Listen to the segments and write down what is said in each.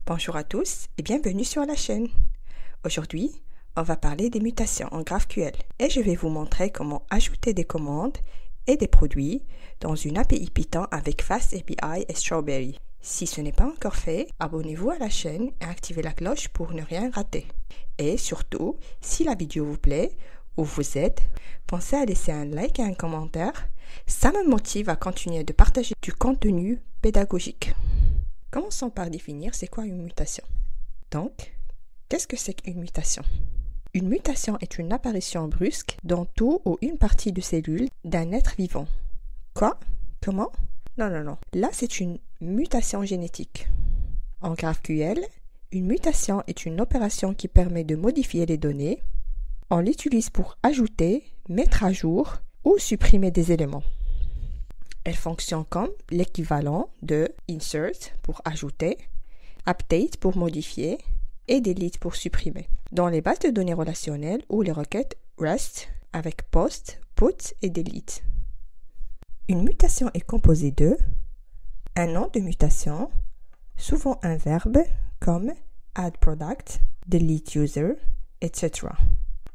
Bonjour à tous et bienvenue sur la chaîne. Aujourd'hui, on va parler des mutations en GraphQL et je vais vous montrer comment ajouter des commandes et des produits dans une API Python avec FastAPI et Strawberry. Si ce n'est pas encore fait, abonnez-vous à la chaîne et activez la cloche pour ne rien rater. Et surtout, si la vidéo vous plaît ou vous aide, pensez à laisser un like et un commentaire. Ça me motive à continuer de partager du contenu pédagogique. Commençons par définir c'est quoi une mutation. Donc, qu'est-ce que c'est qu'une mutation? Une mutation est une apparition brusque dans tout ou une partie de cellule d'un être vivant. Quoi? Comment? Non. Là, c'est une mutation génétique. En GraphQL, une mutation est une opération qui permet de modifier les données. On l'utilise pour ajouter, mettre à jour ou supprimer des éléments. Elle fonctionne comme l'équivalent de insert pour ajouter, update pour modifier et delete pour supprimer dans les bases de données relationnelles ou les requêtes REST avec post, put et delete. Une mutation est composée de un nom de mutation, souvent un verbe comme add product, delete user, etc.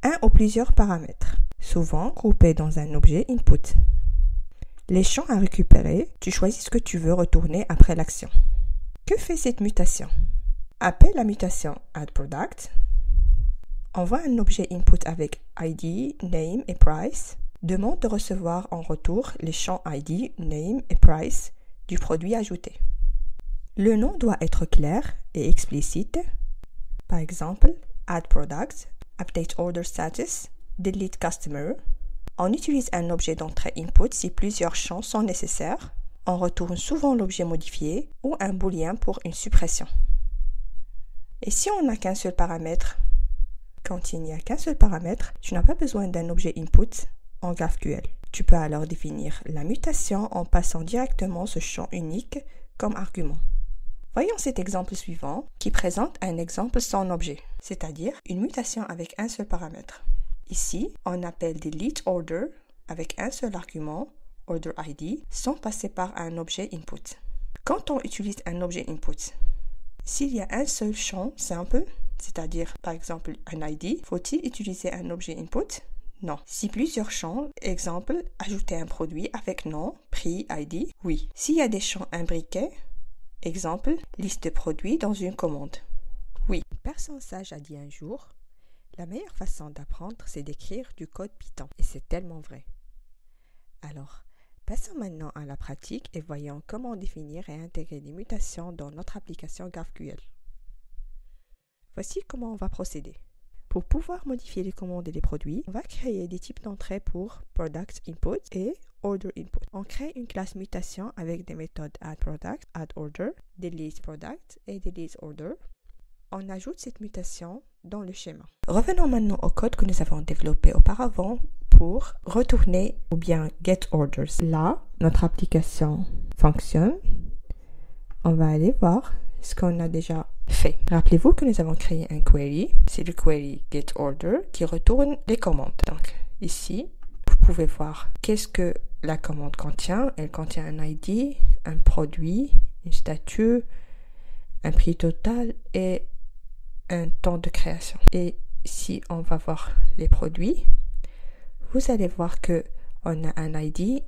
Un ou plusieurs paramètres, souvent groupés dans un objet input. Les champs à récupérer, tu choisis ce que tu veux retourner après l'action. Que fait cette mutation? Appelle la mutation addProduct, envoie un objet input avec ID, name et price, demande de recevoir en retour les champs ID, name et price du produit ajouté. Le nom doit être clair et explicite. Par exemple, addProduct, update order status, delete customer. On utilise un objet d'entrée input si plusieurs champs sont nécessaires. On retourne souvent l'objet modifié ou un booléen pour une suppression. Et si on n'a qu'un seul paramètre? Quand il n'y a qu'un seul paramètre, tu n'as pas besoin d'un objet input en GraphQL. Tu peux alors définir la mutation en passant directement ce champ unique comme argument. Voyons cet exemple suivant qui présente un exemple sans objet, c'est-à-dire une mutation avec un seul paramètre. Ici, on appelle delete order avec un seul argument, order ID, sans passer par un objet input. Quand on utilise un objet input, s'il y a un seul champ simple, c'est-à-dire par exemple un ID, faut-il utiliser un objet input? Non. Si plusieurs champs, exemple, ajouter un produit avec nom, prix, ID, oui. S'il y a des champs imbriqués, exemple, liste de produits dans une commande, oui. Une personne sage a dit un jour, la meilleure façon d'apprendre, c'est d'écrire du code Python. Et c'est tellement vrai. Alors, passons maintenant à la pratique et voyons comment définir et intégrer des mutations dans notre application GraphQL. Voici comment on va procéder. Pour pouvoir modifier les commandes et les produits, on va créer des types d'entrée pour Product Input et Order Input. On crée une classe mutation avec des méthodes addProduct, addOrder, deleteProduct et deleteOrder. On ajoute cette mutation dans le schéma. Revenons maintenant au code que nous avons développé auparavant pour retourner ou bien getOrders. Là, notre application fonctionne. On va aller voir ce qu'on a déjà fait. Rappelez-vous que nous avons créé un query. C'est le query getOrder qui retourne les commandes. Donc ici, vous pouvez voir qu'est-ce que la commande contient. Elle contient un ID, un produit, une statut, un prix total et un temps de création. Et si on va voir les produits, vous allez voir que on a un ID,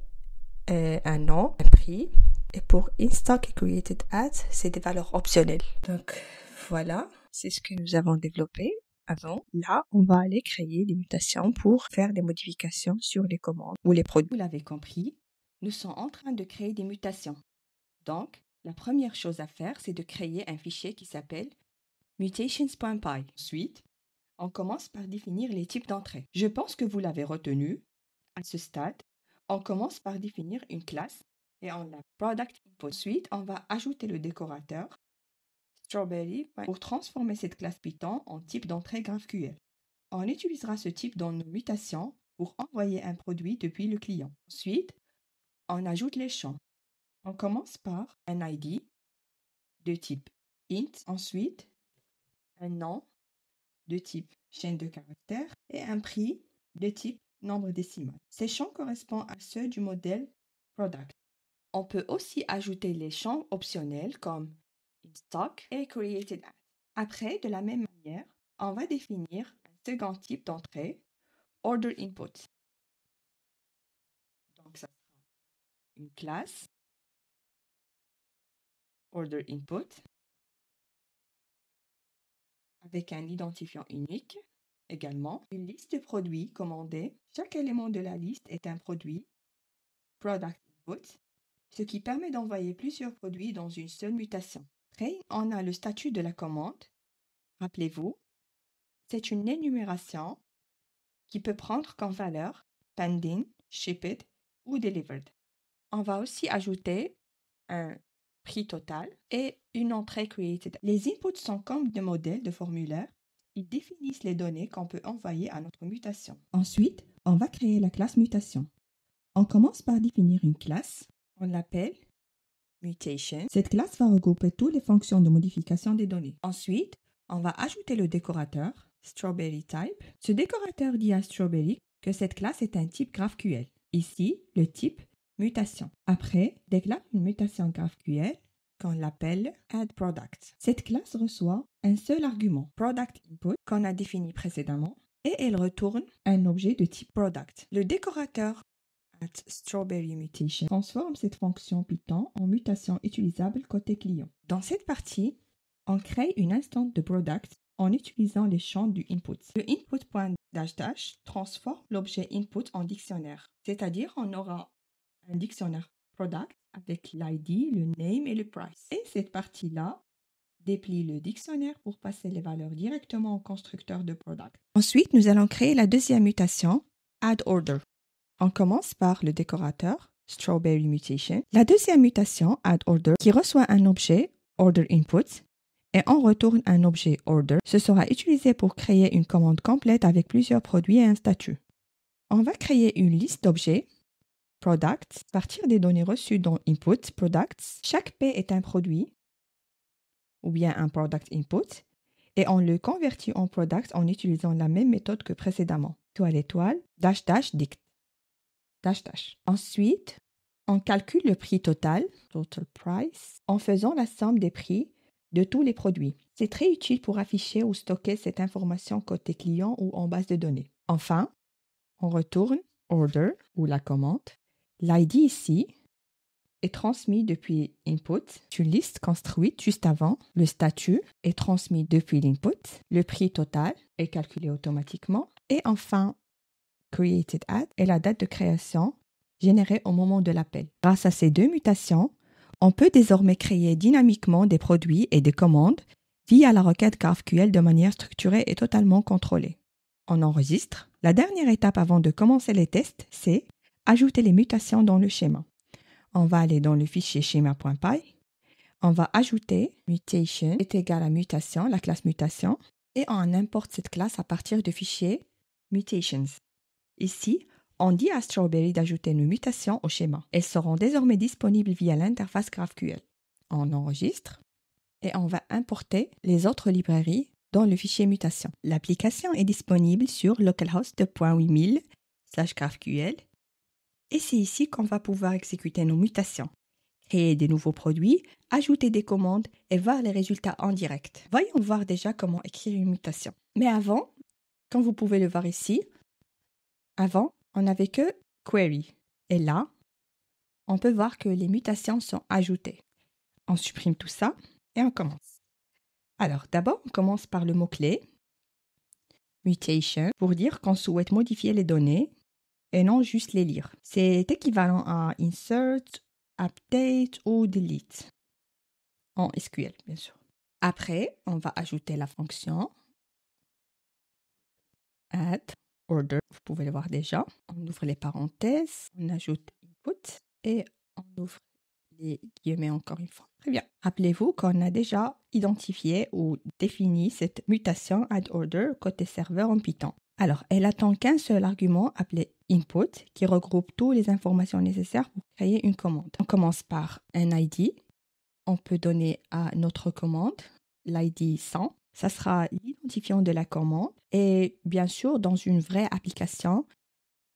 un nom, un prix. Et pour InStock et Created Ads, c'est des valeurs optionnelles. Donc voilà, c'est ce que nous avons développé avant. Là, on va aller créer des mutations pour faire des modifications sur les commandes ou les produits. Vous l'avez compris, nous sommes en train de créer des mutations. Donc, la première chose à faire, c'est de créer un fichier qui s'appelle mutations.py. Ensuite, on commence par définir les types d'entrée. Je pense que vous l'avez retenu. À ce stade, on commence par définir une classe et on a Product Input. Ensuite, on va ajouter le décorateur Strawberry pour transformer cette classe Python en type d'entrée GraphQL. On utilisera ce type dans nos mutations pour envoyer un produit depuis le client. Ensuite, on ajoute les champs. On commence par un ID de type int. Ensuite, un nom de type chaîne de caractères et un prix de type nombre décimal. Ces champs correspondent à ceux du modèle Product. On peut aussi ajouter les champs optionnels comme in stock et created at. Après, de la même manière, on va définir un second type d'entrée, order input. Donc, ça sera une classe, order input, avec un identifiant unique. Également, une liste de produits commandés. Chaque élément de la liste est un produit, product input, ce qui permet d'envoyer plusieurs produits dans une seule mutation. Après, on a le statut de la commande. Rappelez-vous, c'est une énumération qui peut prendre comme valeur pending, shipped ou delivered. On va aussi ajouter un prix total et une entrée created. Les inputs sont comme des modèles de formulaire. Ils définissent les données qu'on peut envoyer à notre mutation. Ensuite, on va créer la classe mutation. On commence par définir une classe. On l'appelle mutation. Cette classe va regrouper toutes les fonctions de modification des données. Ensuite, on va ajouter le décorateur strawberry type. Ce décorateur dit à strawberry que cette classe est un type GraphQL. Ici, le type mutation. Après, déclare une mutation GraphQL qu'on l'appelle addProduct. Cette classe reçoit un seul argument, product input, qu'on a défini précédemment, et elle retourne un objet de type product. Le décorateur addStrawberryMutation transforme cette fonction Python en mutation utilisable côté client. Dans cette partie, on crée une instance de product en utilisant les champs du input. Le input.dash transforme l'objet input en dictionnaire, c'est-à-dire on aura un dictionnaire product avec l'ID, le name et le price. Et cette partie-là déplie le dictionnaire pour passer les valeurs directement au constructeur de product. Ensuite, nous allons créer la deuxième mutation, addOrder. On commence par le décorateur, strawberry mutation. La deuxième mutation, addOrder, qui reçoit un objet, order input, et on retourne un objet order, ce sera utilisé pour créer une commande complète avec plusieurs produits et un statut. On va créer une liste d'objets, products, à partir des données reçues dans input, products. Chaque P est un produit ou bien un product input et on le convertit en product en utilisant la même méthode que précédemment. Étoile, dash dash dict. Dash dash. Ensuite, on calcule le prix total, total price, en faisant la somme des prix de tous les produits. C'est très utile pour afficher ou stocker cette information côté client ou en base de données. Enfin, on retourne order ou la commande. L'ID ici est transmis depuis input, une liste construite juste avant. Le statut est transmis depuis l'input. Le prix total est calculé automatiquement. Et enfin, created at est la date de création générée au moment de l'appel. Grâce à ces deux mutations, on peut désormais créer dynamiquement des produits et des commandes via la requête GraphQL de manière structurée et totalement contrôlée. On enregistre. La dernière étape avant de commencer les tests, c'est ajouter les mutations dans le schéma. On va aller dans le fichier schema.py. On va ajouter mutation est égal à mutation, la classe mutation, et on importe cette classe à partir du fichier mutations. Ici, on dit à Strawberry d'ajouter nos mutations au schéma. Elles seront désormais disponibles via l'interface GraphQL. On enregistre et on va importer les autres librairies dans le fichier mutation. L'application est disponible sur localhost.8000/GraphQL et c'est ici qu'on va pouvoir exécuter nos mutations, créer des nouveaux produits, ajouter des commandes et voir les résultats en direct. Voyons voir déjà comment écrire une mutation. Mais avant, comme vous pouvez le voir ici, avant, on n'avait que query. Et là, on peut voir que les mutations sont ajoutées. On supprime tout ça et on commence. Alors, d'abord, on commence par le mot-clé mutation pour dire qu'on souhaite modifier les données et non juste les lire. C'est équivalent à insert, update ou delete en SQL, bien sûr. Après, on va ajouter la fonction addOrder. Vous pouvez le voir déjà. On ouvre les parenthèses, on ajoute input et on ouvre les guillemets encore une fois. Très bien. Rappelez-vous qu'on a déjà identifié ou défini cette mutation addOrder côté serveur en Python. Alors, elle attend qu'un seul argument appelé input qui regroupe toutes les informations nécessaires pour créer une commande. On commence par un ID. On peut donner à notre commande l'ID 100. Ça sera l'identifiant de la commande. Et bien sûr, dans une vraie application,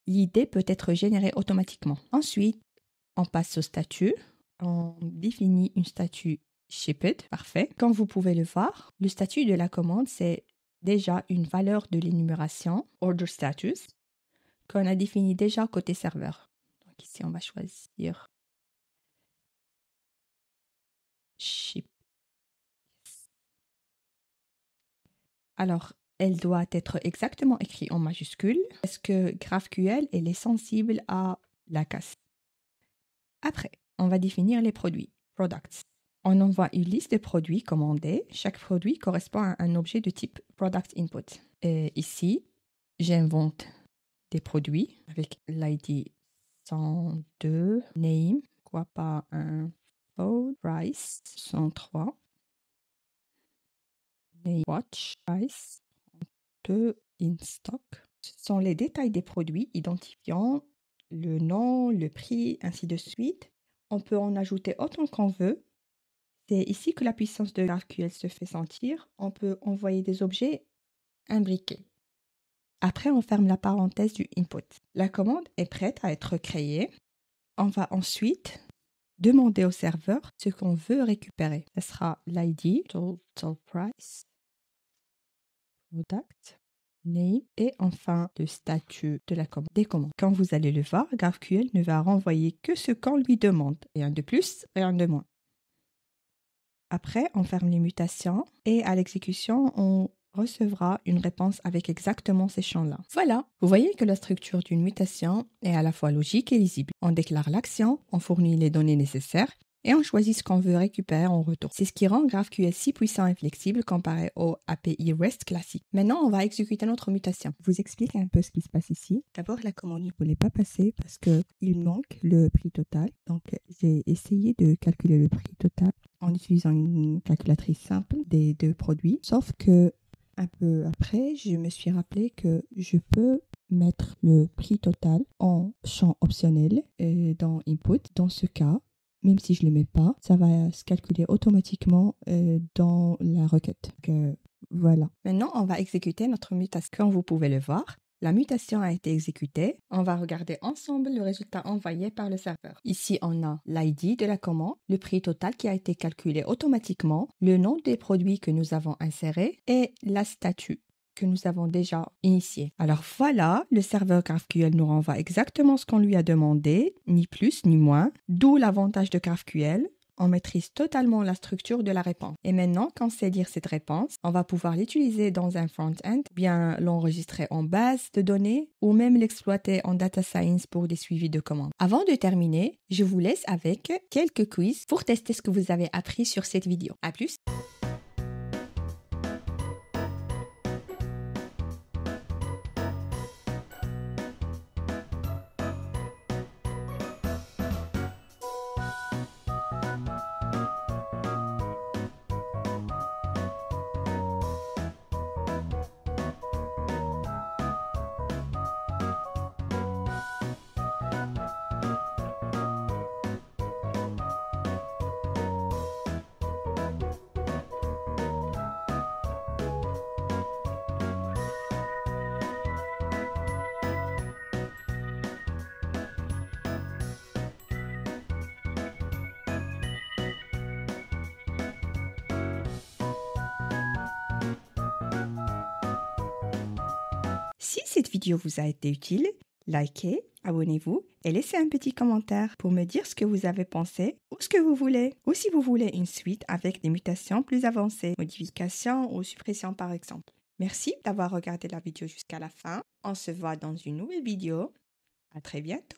l'ID peut être générée automatiquement. Ensuite, on passe au statut. On définit une statut shipped, parfait. Comme vous pouvez le voir, le statut de la commande, c'est déjà une valeur de l'énumération, order status, qu'on a défini déjà côté serveur. Donc ici, on va choisir ship. Alors, elle doit être exactement écrite en majuscule parce que GraphQL, elle est sensible à la casse. Après, on va définir les produits, products. On envoie une liste de produits commandés. Chaque produit correspond à un objet de type product input. Et ici, j'invente des produits avec l'ID 102, name, pourquoi pas un phone, price 103, name, watch, price 2 in stock. Ce sont les détails des produits identifiant le nom, le prix, ainsi de suite. On peut en ajouter autant qu'on veut. C'est ici que la puissance de GraphQL se fait sentir. On peut envoyer des objets imbriqués. Après, on ferme la parenthèse du input. La commande est prête à être créée. On va ensuite demander au serveur ce qu'on veut récupérer. Ce sera l'ID, total price, product, name et enfin le statut de la commande. Des commandes. Quand vous allez le voir, GraphQL ne va renvoyer que ce qu'on lui demande. Rien de plus, rien de moins. Après, on ferme les mutations et à l'exécution, on recevra une réponse avec exactement ces champs-là. Voilà, vous voyez que la structure d'une mutation est à la fois logique et lisible. On déclare l'action, on fournit les données nécessaires et on choisit ce qu'on veut récupérer en retour. C'est ce qui rend GraphQL si puissant et flexible comparé au API REST classique. Maintenant, on va exécuter notre mutation. Je vous explique un peu ce qui se passe ici. D'abord, la commande ne voulait pas passer parce qu'il manque le prix total. Donc, j'ai essayé de calculer le prix total en utilisant une calculatrice simple des deux produits. Sauf que un peu après, je me suis rappelé que je peux mettre le prix total en champ optionnel dans Input. Dans ce cas, même si je ne le mets pas, ça va se calculer automatiquement dans la requête. Donc, voilà. Maintenant, on va exécuter notre mutation. Comme vous pouvez le voir, la mutation a été exécutée. On va regarder ensemble le résultat envoyé par le serveur. Ici, on a l'ID de la commande, le prix total qui a été calculé automatiquement, le nom des produits que nous avons insérés et la statut que nous avons déjà initié. Alors voilà, le serveur GraphQL nous renvoie exactement ce qu'on lui a demandé, ni plus ni moins, d'où l'avantage de GraphQL. On maîtrise totalement la structure de la réponse. Et maintenant qu'on sait lire cette réponse, on va pouvoir l'utiliser dans un front-end, ou bien l'enregistrer en base de données, ou même l'exploiter en data science pour des suivis de commandes. Avant de terminer, je vous laisse avec quelques quiz pour tester ce que vous avez appris sur cette vidéo. À plus! Si cette vidéo vous a été utile, likez, abonnez-vous et laissez un petit commentaire pour me dire ce que vous avez pensé ou ce que vous voulez. Ou si vous voulez une suite avec des mutations plus avancées, modifications ou suppressions par exemple. Merci d'avoir regardé la vidéo jusqu'à la fin. On se voit dans une nouvelle vidéo. À très bientôt.